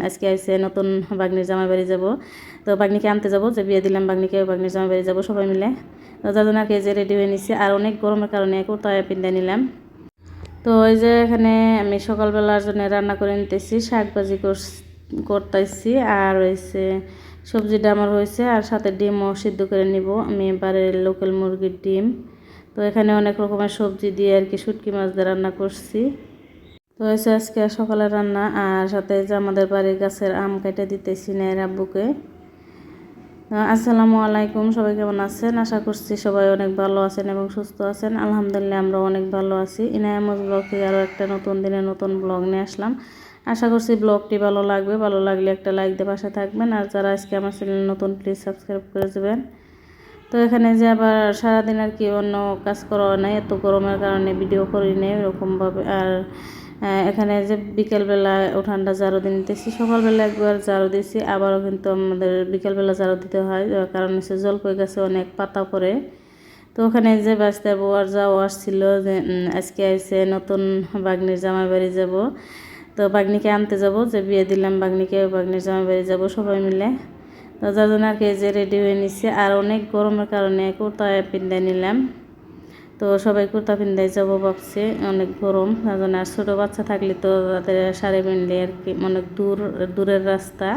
আজকে আসছে নতুন বাগনির জামাই বাড়ি যাব। তো বাগনিকে আনতে যাব, যে বিয়ে দিলাম বাগনিকে, বাগনির জামাই বাড়ি যাব সবাই মিলে। তো যার জন্য আর কি যে রেডি হয়ে নিচ্ছি, আর অনেক গরমের কারণে কুর্তা পিন্ধে নিলাম। তো ওই যে এখানে আমি সকালবেলার জন্য রান্না করে নিতেছি, শাক ভাজি করতেছি, আর হয়েছে সবজিটা আমার হয়েছে, আর সাথে ডিমও সিদ্ধ করে নিব। আমি এবারে লোকাল মুরগির ডিম। তো এখানে অনেক রকমের সবজি দিয়ে আর কি শুটকি মাছ দিয়ে রান্না করছি। তো হয়েছে আজকে সকালের রান্না, আর সাথে যে আমাদের বাড়ির গাছের আম কেটে দিতেছি নেয়ের আব্বুকে। আসসালামু আলাইকুম, সবাই কেমন আছেন? আশা করছি সবাই অনেক ভালো আছেন এবং সুস্থ আছেন। আলহামদুলিল্লাহ আমরা অনেক ভালো আছি। ইনায়ামজ ব্লগ থেকে আরও একটা নতুন দিনে নতুন ব্লগ নিয়ে আসলাম। আশা করছি ব্লগটি ভালো লাগবে। ভালো লাগলে একটা লাইক দিয়ে পাশে থাকবেন, আর যারা আজকে আমার চ্যানেল নতুন প্লিজ সাবস্ক্রাইব করে দেবেন। তো এখানে যে আবার সারাদিন আর কি অন্য কাজ করা নাই, এত গরমের কারণে ভিডিও করি নেই এরকমভাবে। আর এখানে যে বিকেলবেলা উঠানটা ঝাড়ু দিয়ে নিতেছি, সকালবেলা একবার ঝাড়ু দিয়েছি, আবারও কিন্তু আমাদের বিকেলবেলা ঝাড়ু দিতে হয়, কারণ হচ্ছে জলপাই গাছে অনেক পাতা পড়ে। তো ওখানে যে বাঁচতে আর যাও আসছিল যে আজকে আসছে নতুন বাগনির জামাই বাড়ি যাব। তো বাগনিকে আনতে যাব, যে বিয়ে দিলাম বাগনিকে, বাগনির জামাই বাড়ি যাব সবাই মিলে। তো যার জন্য আর কি যে রেডি হয়ে নিচ্ছে, আর অনেক গরমের কারণে কুর্তা পিন্ধে নিলাম। তো সবাই কুর্তা পিন্ধাই যাবো ভাবছি, অনেক গরম যার জন্য। আর ছোটো বাচ্চা থাকলে তো তাদের শাড়ি পিনলে আর কি অনেক দূরের রাস্তা,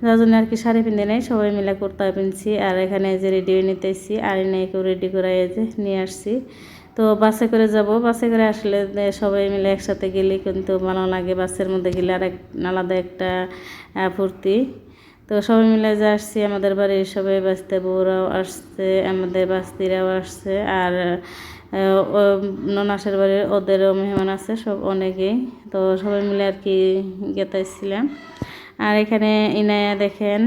যার জন্য আর কি শাড়ি পিন্ধে নেই, সবাই মিলে কুর্তা পিনছি। আর এখানে যে রেডি হয়ে নিতেছি, আর কেউ রেডি করে যে নিয়ে আসছি। তো বাসে করে যাব, বাসে করে আসলে সবাই মিলে একসাথে গেলে কিন্তু ভালো লাগে, বাসের মধ্যে গেলে আর আলাদা একটা ফুর্তি। তো সবাই মিলে যে আসছি, আমাদের বাড়ির সবাই বাঁচতে বউরাও আসছে, আমাদের বাস্তিরাও আসছে, আর ননাসের বাড়ির ওদেরও মেহমান আছে সব অনেকেই। তো সবাই মিলে আর কি গেতাইছিলাম। আর এখানে ইনায়া দেখেন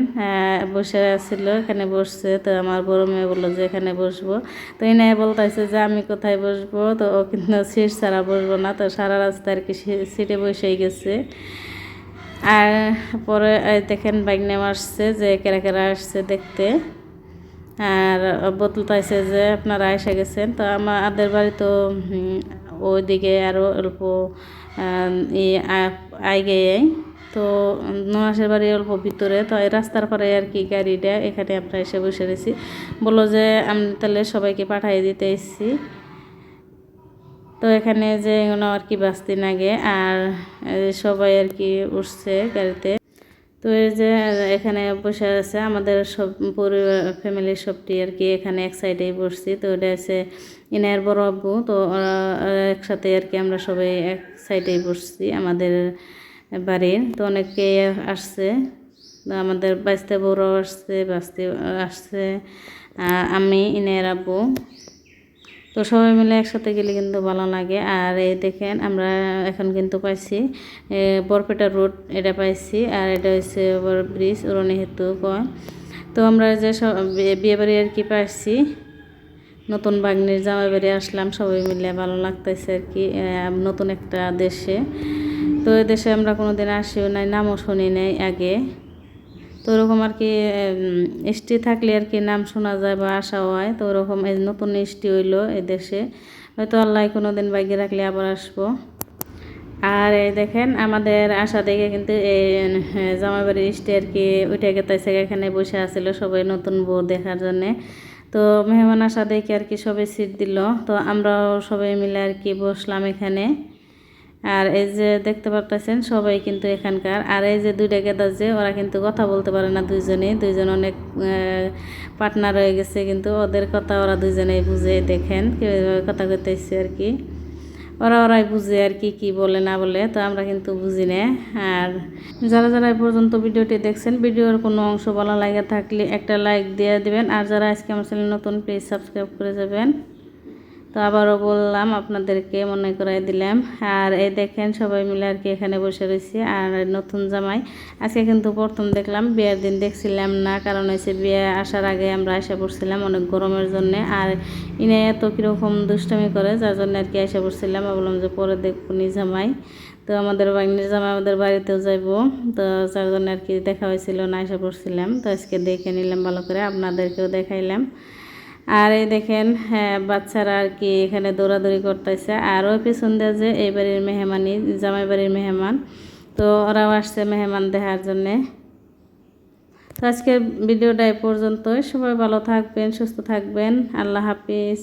বসে আসছিল, এখানে বসছে। তো আমার বড় মেয়ে বললো যে এখানে বসবো। তো ইনায়া বলতেছে যে আমি কোথায় বসবো, তো ও কিন্তু সিট ছাড়া বসবো না। তো সারা রাস্তা আর কি সিটে বসেই গেছে। আর পরে দেখেন বাইক নেওয়া আসছে, যে কেরা কেরা আসছে দেখতে, আর বলতেছে যে আপনারা এসে গেছেন। তো আমাদের বাড়ি তো ওইদিকে আরও অল্প আগে। তো ননাসের বাড়ি অল্প ভিতরে, তো এই রাস্তার পরে আর কি গাড়িটা এখানে আমরা এসে বসে রয়েছি। বললো যে আমি তাহলে সবাইকে পাঠিয়ে দিতে এসেছি। তো এখানে যে আর কি বাস্তি নাগে, আর সবাই আর কি উঠছে গাড়িতে। তো এই যে এখানে বসে আছে আমাদের সব পরিবার ফ্যামিলির সবটি আর কি এখানে এক সাইডেই বসছি। তো এটা আছে ইনায়ের বড় আব্বু। তো একসাথে আর কি আমরা সবাই এক সাইডেই বসছি আমাদের বাড়ির। তো অনেকে আসছে, তো আমাদের বাস্তে বউরাও আসছে, বাস্তি আসছে, আমি ইনায়ের আব্বু। তো সবাই মিলে একসাথে গেলে কিন্তু ভালো লাগে। আর এই দেখেন আমরা এখন কিন্তু পাইছি বরপেটা রোড, এটা পাইছি। আর এটা হচ্ছে ব্রিজ উড়নি হেতু কয়। তো আমরা যে বিয়ে বাড়ি আর কি পাইছি, নতুন বাগনির জামাই বাড়ি আসলাম সবাই মিলে, ভালো লাগতেছে আর কি নতুন একটা দেশে। তো এই দেশে আমরা কোনোদিন আসিও নাই, নামও শুনি নাই আগে। তো ওরকম আর কি এসটি থাকলে আর কি নাম শোনা যায় বা আসা হয়। তো ওরকম এই নতুন এসটি হইলো এই দেশে, হয়তো আল্লাহ কোনো দিন বাইকে রাখলে আবার আসবো। আর এই দেখেন আমাদের আশা দেখে কিন্তু এই জামাই বাড়ির এসটি আর কি উঠে গেতেছে, এখানে বসে আসছিল সবাই নতুন বউ দেখার জন্যে। তো মেহমান আশা দেখে আর কি সবাই সিট দিল। তো আমরাও সবাই মিলে আর কি বসলাম এখানে। আর এই যে দেখতে পারতেছেন সবাই কিন্তু এখানকার। আর এই যে দুইটা গেদা যে ওরা কিন্তু কথা বলতে পারে না, দুইজন অনেক পার্টনার হয়ে গেছে, কিন্তু ওদের কথা ওরা দুইজনেই বুঝে। দেখেন কীভাবে কথা কইতেছে আর কি, ওরাই বুঝে আর কি কি বলে না বলে। তো আমরা কিন্তু বুঝি না। আর যারা যারা এই পর্যন্ত ভিডিওটি দেখছেন, ভিডিওর কোনো অংশ ভালো লাগে থাকলে একটা লাইক দিয়ে দিবেন, আর যারা আজকে আমার চ্যানেল নতুন প্লিজ সাবস্ক্রাইব করে যাবেন। তো আবারও বললাম, আপনাদেরকে মনে করাই দিলাম। আর এই দেখেন সবাই মিলে আর কি এখানে বসে রয়েছি। আর নতুন জামাই আজকে কিন্তু প্রথম দেখলাম, বিয়ের দিন দেখছিলাম না, কারণ হচ্ছে বিয়ে আসার আগে আমরা এসে পড়ছিলাম অনেক গরমের জন্য। আর ইনে এত কীরকম দুষ্টামি করে, যার জন্য আর কি এসে পড়ছিলাম। বললাম যে পরে দেখবো নি জামাই। তো আমাদের বাগনির জামাই আমাদের বাড়িতেও যাইব, তো যার জন্য আর কি দেখা হয়েছিল না, এসে পড়ছিলাম। তো আজকে দেখে নিলাম ভালো করে, আপনাদেরকেও দেখাইলাম। আর এই দেখেন হ্যাঁ বাচ্চারা আর কি এখানে দৌড়াদৌড়ি করতেছে। আর ওই পিছন দিয়ে যে এই বাড়ির মেহমানি, জামাই বাড়ির মেহমান। তো তো ওরাও আসছে মেহমান দেখার জন্যে। তো আজকের ভিডিওটা এই পর্যন্তই। সবাই ভালো থাকবেন, সুস্থ থাকবেন। আল্লাহ হাফিজ।